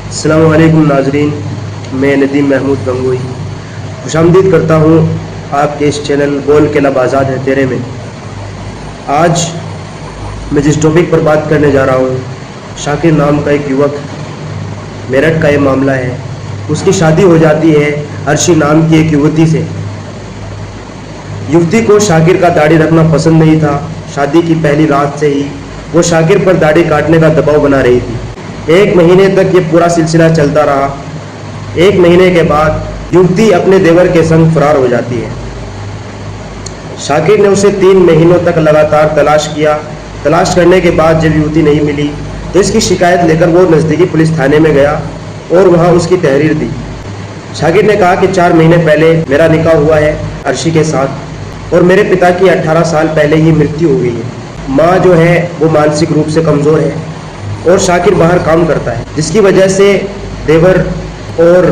अस्सलामु अलैकुम नाजरीन, मैं नदीम महमूद गंगोई खुशामदीद करता हूँ आपके इस चैनल बोल के लब आज़ाद है तेरे में। आज मैं जिस टॉपिक पर बात करने जा रहा हूँ, शाकिर नाम का एक युवक, मेरठ का ये मामला है। उसकी शादी हो जाती है अर्शी नाम की एक युवती से। युवती को शाकिर का दाढ़ी रखना पसंद नहीं था। शादी की पहली रात से ही वो शाकिर पर दाढ़ी काटने का दबाव बना रही थी। 1 महीने तक ये पूरा सिलसिला चलता रहा। 1 महीने के बाद युवती अपने देवर के संग फरार हो जाती है। शाकिर ने उसे 3 महीनों तक लगातार तलाश किया। तलाश करने के बाद जब युवती नहीं मिली तो इसकी शिकायत लेकर वो नज़दीकी पुलिस थाने में गया और वहाँ उसकी तहरीर दी। शाकिर ने कहा कि 4 महीने पहले मेरा निकाह हुआ है अर्शी के साथ और मेरे पिता की 18 साल पहले ही मृत्यु हो गई है। माँ जो है वो मानसिक रूप से कमज़ोर है और शाकिर बाहर काम करता है, जिसकी वजह से देवर और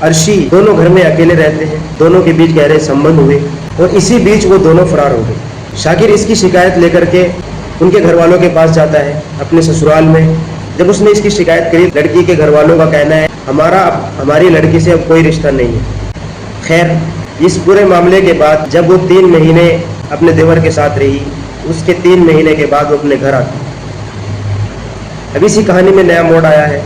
अर्शी दोनों घर में अकेले रहते हैं। दोनों के बीच गहरे संबंध हुए और इसी बीच वो दोनों फरार हो गए। शाकिर इसकी शिकायत लेकर के उनके घर वालों के पास जाता है अपने ससुराल में। जब उसने इसकी शिकायत करी, लड़की के घर वालों का कहना है हमारी लड़की से अब कोई रिश्ता नहीं है। खैर, इस पूरे मामले के बाद जब वो 3 महीने अपने देवर के साथ रही, उसके 3 महीने के बाद वो अपने घर आती। अब इसी कहानी में नया मोड़ आया है।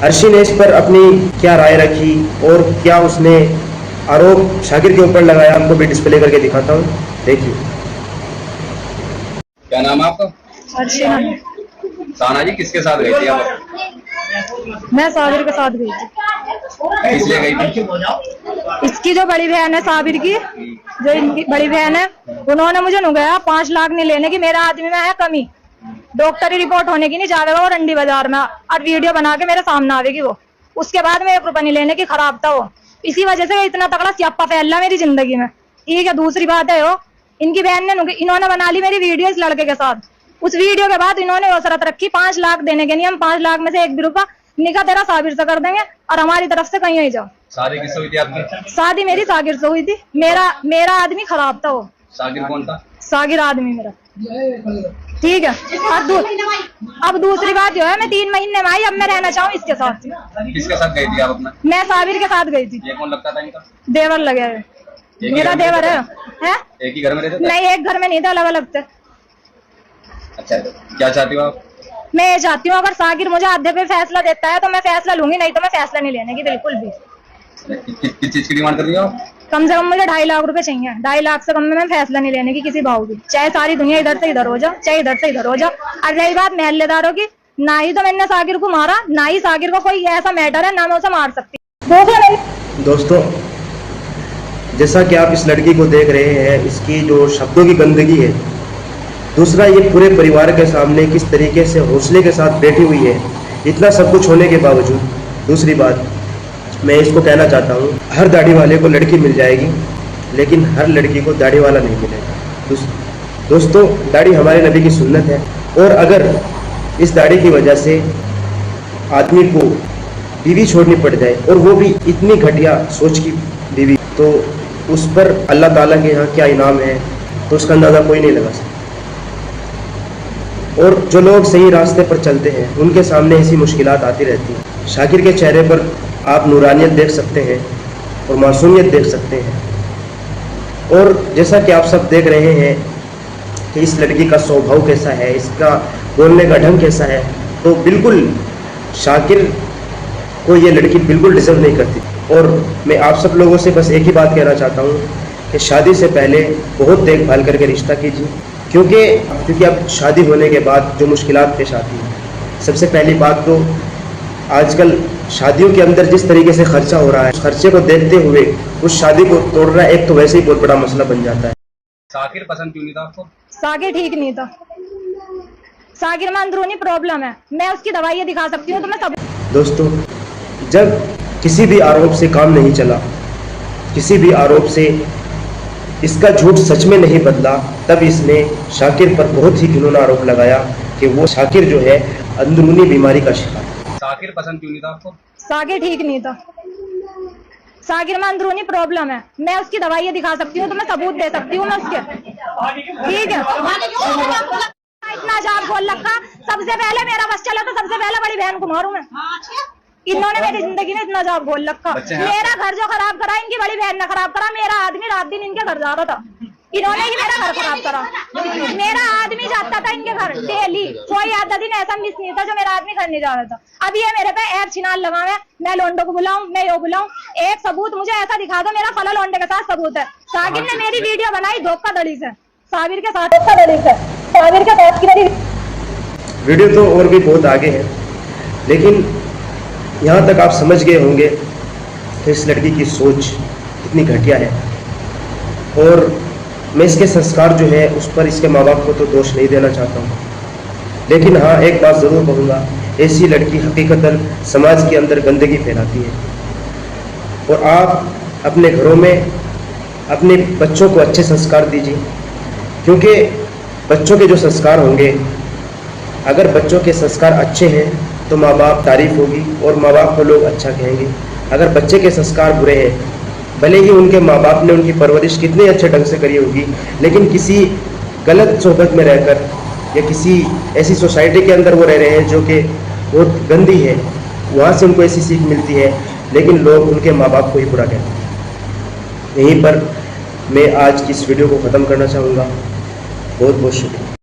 अर्शी ने इस पर अपनी क्या राय रखी और क्या उसने आरोप शाकिर के ऊपर लगाया, हमको भी डिस्प्ले करके दिखाता हूँ, देखिए। क्या नाम है आपका? अर्चना। साना जी, किसके साथ गई थी आप? मैं साबिर के साथ गई थी। इसलिए गई थी? इसकी जो बड़ी बहन है साबिर की, जो इनकी बड़ी बहन है, उन्होंने मुझे नुगाया 5 लाख नहीं लेने की, मेरा आदमी में है कमी, डॉक्टरी रिपोर्ट होने की नहीं जावेगा वो रंडी बाजार में और वीडियो बना के मेरे सामने आवेगी वो। उसके बाद में 1 रुपया नहीं लेने की, खराब था वो। इसी वजह से इतना तगड़ा स्यापा फैला मेरी जिंदगी में। ठीक है, दूसरी बात है वो, इनकी बहन ने इन्होंने बना ली मेरी वीडियो इस लड़के के साथ। उस वीडियो के बाद इन्होंने वो शर्त रखी 5 लाख देने के नहीं, हम 5 लाख में से 1 भी रुपया निकाह तेरा साबिर से कर देंगे और हमारी तरफ से कहीं ही जाओ। शादी किससे हुई थी आपकी? शादी मेरी सागिर से हुई थी। मेरा आदमी खराब था वो। शाकिर कौन था? सागिर आदमी मेरा। ठीक है, और अब दूसरी बात जो है, मैं 3 महीने में आई, अब मैं रहना चाहूँ इसके साथ। किसके साथ गई थी आप अपना? मैं साबिर के साथ गई थी। ये कौन लगता था इनका? देवर लगे है, मेरा देवर है। एक ही घर में रहते थे? नहीं, एक घर में नहीं था, अलग अलग थे। अच्छा, क्या चाहती हो आप? मैं ये चाहती हूँ अगर सागिर मुझे आधे पे फैसला देता है तो मैं फैसला लूंगी, नहीं तो मैं फैसला नहीं लेने की बिल्कुल भी। किस चीज की डिमांड कर रही हो? कम से कम मुझे 2.5 लाख रुपए चाहिए। 2.5 लाख से कम में मैं फैसला नहीं लेने की किसी भाव की, चाहे सारी दुनिया इधर से इधर हो जाओ, चाहे इधर से इधर हो जाओ। और रही बात महल्लेदारों की, ना ही तो मैंने सागिर को मारा, ना ही सागिर को कोई ऐसा मैटर है, ना मैं उसे मार सकती। दोस्तों, जैसा कि आप इस लड़की को देख रहे हैं, इसकी जो शब्दों की गंदगी है, दूसरा ये पूरे परिवार के सामने किस तरीके से हौसले के साथ बैठी हुई है, इतना सब कुछ होने के बावजूद। दूसरी बात मैं इसको कहना चाहता हूँ, हर दाढ़ी वाले को लड़की मिल जाएगी, लेकिन हर लड़की को दाढ़ी वाला नहीं मिलेगा। दोस्तों, दाढ़ी हमारे नबी की सुन्नत है और अगर इस दाढ़ी की वजह से आदमी को बीवी छोड़नी पड़ जाए और वो भी इतनी घटिया सोच की बीवी, तो उस पर अल्लाह ताला के यहाँ क्या इनाम है तो उसका अंदाज़ा कोई नहीं लगा सकता। और जो लोग सही रास्ते पर चलते हैं उनके सामने ऐसी मुश्किलात आती रहती हैं। शाकिर के चेहरे पर आप नूरानियत देख सकते हैं और मासूमियत देख सकते हैं। और जैसा कि आप सब देख रहे हैं कि इस लड़की का स्वभाव कैसा है, इसका बोलने का ढंग कैसा है, तो बिल्कुल शाकिर को ये लड़की बिल्कुल डिजर्व नहीं करती। और मैं आप सब लोगों से बस एक ही बात कहना चाहता हूँ कि शादी से पहले बहुत देखभाल करके रिश्ता कीजिए, क्योंकि अब शादी होने के बाद जो मुश्किलात पेश आती हैं, सबसे पहली बात तो आजकल शादियों के अंदर जिस तरीके से खर्चा हो रहा है, खर्चे को देखते हुए उस शादी को तोड़ना एक तो वैसे ही बहुत बड़ा मसला बन जाता है। शाकिर पसंद क्यों नहीं था आपको? सागिर ठीक नहीं था। सागिर में अंदरूनी प्रॉब्लम है, मैं उसकी दवाइयाँ दिखा सकती हूँ तो मैं सब। दोस्तों, जब किसी भी आरोप से काम नहीं चला, किसी भी आरोप से इसका झूठ सच में नहीं बदला, तब इसने शाकिर पर बहुत ही घिनौना आरोप लगाया कि वो शाकिर जो है अंदरूनी बीमारी का शिकार। शाकिर पसंद क्यों नहीं था आपको? सागिर ठीक नहीं था। सागिर में अंदरूनी प्रॉब्लम है, मैं उसकी दवाइयाँ दिखा सकती हूँ तो मैं सबूत दे सकती हूँ मैं उसके। ठीक है, इतना जाब बोल रखा, सबसे पहले मेरा बस चला तो सबसे पहले बड़ी बहन को मारूं मैं। इन्होंने मेरी जिंदगी में इतना जाब बोल रखा। मेरा घर जो खराब करा इनकी बड़ी बहन ने खराब करा। मेरा आदमी रात दिन इनके घर जा रहा था, इन्होंने ही मेरा घर खराब करा। मेरा आदमी जाता था इनके घर डेली, कोई आधा दिन ऐसा मिस नहीं था जो मेरा आदमी घर नहीं जा रहा था। अब ये मेरे पे ऐप छिनाल लगा है, मैं लोंडो को बुलाऊं, मैं यो बुलाऊं, एक सबूत मुझे ऐसा दिखा दो। मेरा फला लोंडे के साथ सबूत है। साकिब ने मेरी वीडियो बनाई धोखाधड़ी से, साबिर के साथ धोखाधड़ी से, साबिर के साथ की मेरी वीडियो तो और भी बहुत आगे है, लेकिन यहाँ तक आप समझ गए होंगे कि इस लड़की की सोच कितनी घटिया है। और मैं इसके संस्कार जो है उस पर इसके माँ बाप को तो दोष नहीं देना चाहता हूँ, लेकिन हाँ एक बात ज़रूर कहूँगा, ऐसी लड़की हकीकतन समाज के अंदर गंदगी फैलाती है। और आप अपने घरों में अपने बच्चों को अच्छे संस्कार दीजिए, क्योंकि बच्चों के जो संस्कार होंगे, अगर बच्चों के संस्कार अच्छे हैं तो माँ बाप तारीफ होगी और माँ बाप को लोग अच्छा कहेंगे। अगर बच्चे के संस्कार बुरे हैं, भले ही उनके माँ बाप ने उनकी परवरिश कितने अच्छे ढंग से करी होगी, लेकिन किसी गलत सोहबत में रहकर या किसी ऐसी सोसाइटी के अंदर वो रह रहे हैं जो कि बहुत गंदी है, वहाँ से उनको ऐसी सीख मिलती है, लेकिन लोग उनके माँ बाप को ही बुरा कहते हैं। यहीं पर मैं आज की इस वीडियो को ख़त्म करना चाहूँगा। बहुत बहुत शुक्रिया।